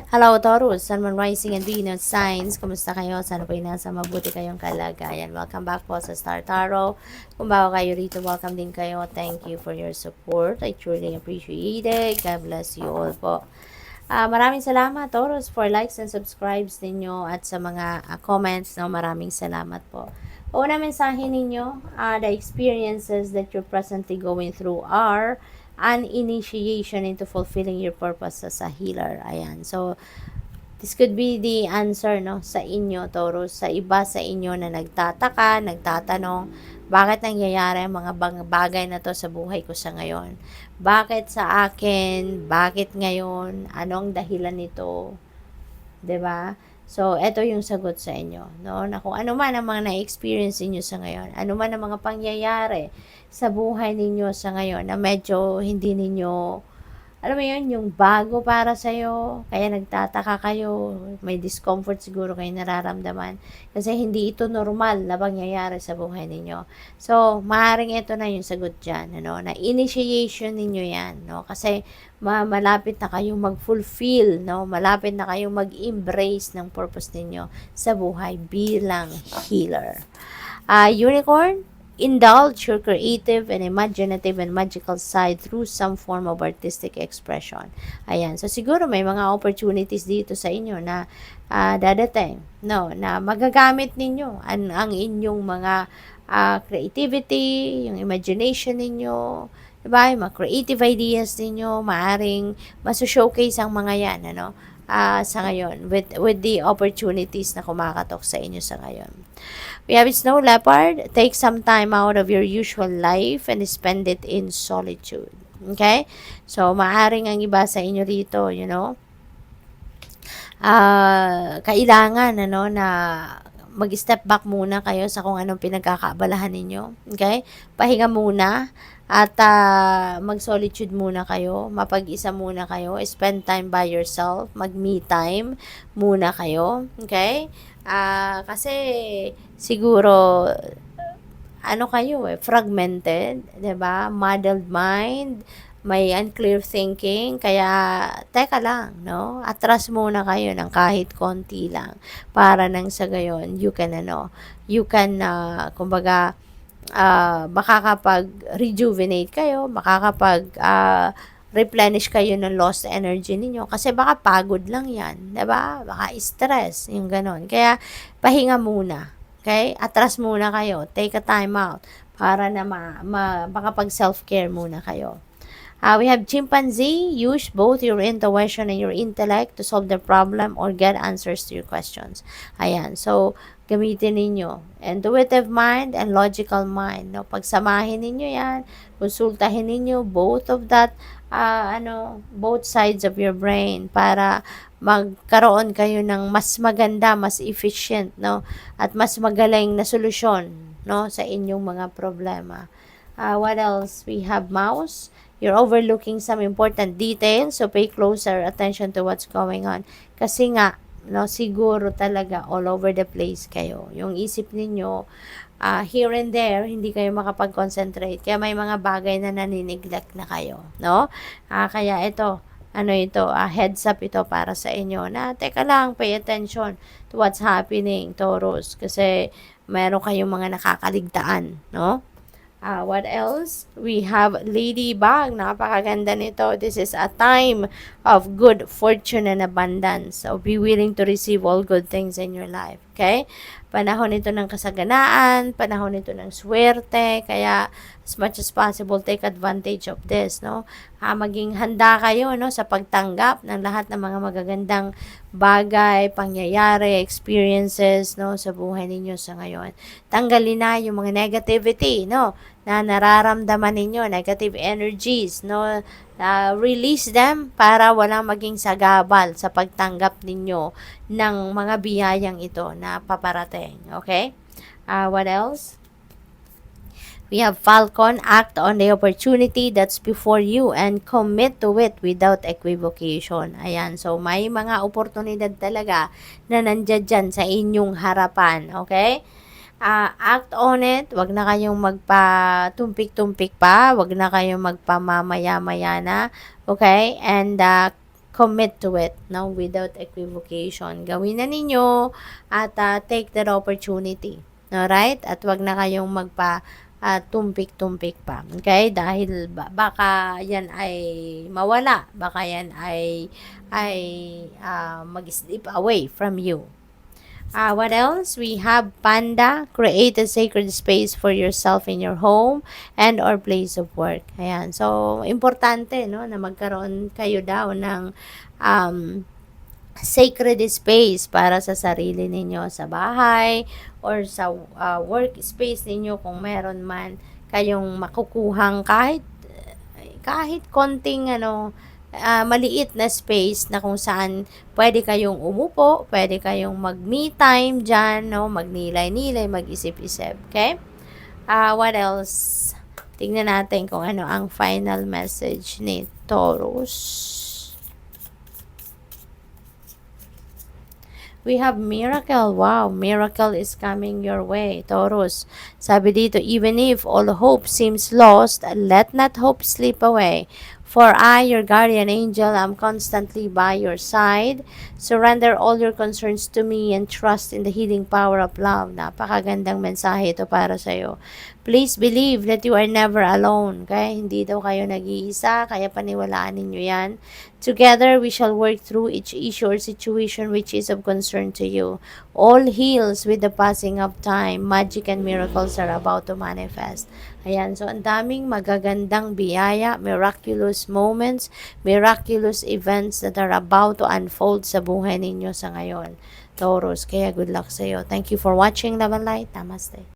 Hello, Taurus, Sun, Moon, Rising, and Venus signs. Kumusta kayo? Sana po nasa mabuti kayong kalagayan. Welcome back po sa Star Tarot. Kung bago kayo rito, welcome din kayo. Thank you for your support. I truly appreciate it. God bless you all po. Maraming salamat, Taurus, for likes and subscribes ninyo at sa mga comments. No? Maraming salamat po. Una mensahe ninyo, the experiences that you're presently going through are an initiation into fulfilling your purpose as a healer. Ayan. So, this could be the answer, no, sa inyo, Taurus. Sa iba sa inyo na nagtataka, nagtatanong, bakit nangyayari ang mga bagay na to sa buhay ko sa ngayon? Bakit sa akin? Bakit ngayon? Anong dahilan nito? 'Di ba? So, eto yung sagot sa inyo, no? Na kung ano man ang mga na-experience niyo sa ngayon, ano man ang mga pangyayari sa buhay ninyo sa ngayon na medyo hindi ninyo, alam mo yun, yung bago para sa'yo, kaya nagtataka kayo, may discomfort siguro kayo nararamdaman, kasi hindi ito normal na pangyayari sa buhay ninyo. So, maaaring ito na yung sagot dyan, ano, na initiation ninyo yan, no, kasi malapit na kayong mag-fulfill, no, malapit na kayong mag-embrace ng purpose ninyo sa buhay bilang healer. Unicorn, indulge your creative and imaginative and magical side through some form of artistic expression. Ayan. So, siguro may mga opportunities dito sa inyo na dadating, no, na magagamit ninyo ang inyong mga creativity, yung imagination ninyo, diba? Yung mga creative ideas ninyo, maaring masu-showcase ang mga yan, ano, sa ngayon, with the opportunities na kumakatok sa inyo sa ngayon. We have Snow Leopard. Take some time out of your usual life and spend it in solitude. Okay? So, maaring ang iba sa inyo rito, you know, kailangan, ano, na mag-step back muna kayo sa kung anong pinagkakaabalahan ninyo. Okay? Pahinga muna at mag-solitude muna kayo, mapag-isa muna kayo, spend time by yourself, mag-me time muna kayo. Okay? Kasi siguro ano kayo fragmented, 'di ba? Muddled mind, may unclear thinking, kaya teka lang, no? Atras muna kayo ng kahit konti lang para nang sa gayon you can kumbaga makakapag-rejuvenate kayo, replenish kayo ng lost energy ninyo kasi baka pagod lang yan, 'di ba? Baka stress, yung ganon. Kaya pahinga muna. Okay? Atras muna kayo. Take a time out para na makapag self-care muna kayo. We have chimpanzee. Use both your intuition and your intellect to solve the problem or get answers to your questions. Ayan. So, gamitin ninyo. Intuitive mind and logical mind. No? Pagsamahin ninyo yan. Konsultahin ninyo both of that, both sides of your brain para magkaroon kayo ng mas maganda, mas efficient, no? At mas magaling na solusyon, no? Sa inyong mga problema. What else? We have mouse. You're overlooking some important details, so pay closer attention to what's going on. Kasi nga, no, siguro talaga all over the place kayo. Yung isip ninyo, here and there, hindi kayo makapag-concentrate. Kaya may mga bagay na nanineglect na kayo, no? Kaya ito, heads up ito para sa inyo na, teka lang, pay attention to what's happening, Taurus. Kasi meron kayong mga nakakaligtaan, no? What else? We have Ladybug. Napakaganda nito. This is a time of good fortune and abundance. So, be willing to receive all good things in your life. Okay? Panahon ito ng kasaganaan, panahon ito ng swerte, kaya as much as possible, take advantage of this, no? Maging handa kayo, no, sa pagtanggap ng lahat ng mga magagandang bagay, pangyayari, experiences, no, sa buhay ninyo sa ngayon. Tanggalin na yung mga negativity, no, na nararamdaman ninyo, negative energies, no, release them para walang maging sagabal sa pagtanggap ninyo ng mga biyayang ito na paparating. Okay? What else? We have Falcon. Act on the opportunity that's before you and commit to it without equivocation. Ayan. So, may mga oportunidad talaga na nandyan dyan sa inyong harapan. Okay? Act on it. Wag na kayong magpa-tumpik-tumpik pa. Wag na kayong magpamamaya-maya na. Okay? And commit to it, no, without equivocation. Gawin na ninyo at take that opportunity. Alright? At wag na kayong tumpik-tumpik pa. Okay? Dahil baka yan ay mawala. Baka yan ay mag-slip away from you. What else? We have Panda. Create a sacred space for yourself in your home and or place of work. Ayan. So, importante, no, na magkaroon kayo daw ng sacred space para sa sarili ninyo sa bahay or sa work space ninyo kung meron man kayong makukuhang kahit konting maliit na space na kung saan pwede kayong umupo, pwede kayong mag-me time dyan, no? Magnilay-nilay, mag-isip-isip. Okay? What else? Tingnan natin kung ano ang final message ni Taurus. We have miracle. Wow, miracle is coming your way, Taurus. Sabi dito, even if all hope seems lost, let not hope slip away. For I, your guardian angel, am constantly by your side. Surrender all your concerns to me and trust in the healing power of love. Napakagandang mensahe ito para sa'yo. Please believe that you are never alone. Okay? Hindi daw kayo nag-iisa, kaya paniwalaan ninyo yan. Together, we shall work through each issue or situation which is of concern to you. All heals with the passing of time. Magic and miracles are about to manifest. Ayan, so ang daming magagandang biyaya, miraculous moments, miraculous events that are about to unfold sa buhay ninyo sa ngayon, Taurus. Kaya good luck sa iyo. Thank you for watching, Love and Light. Namaste.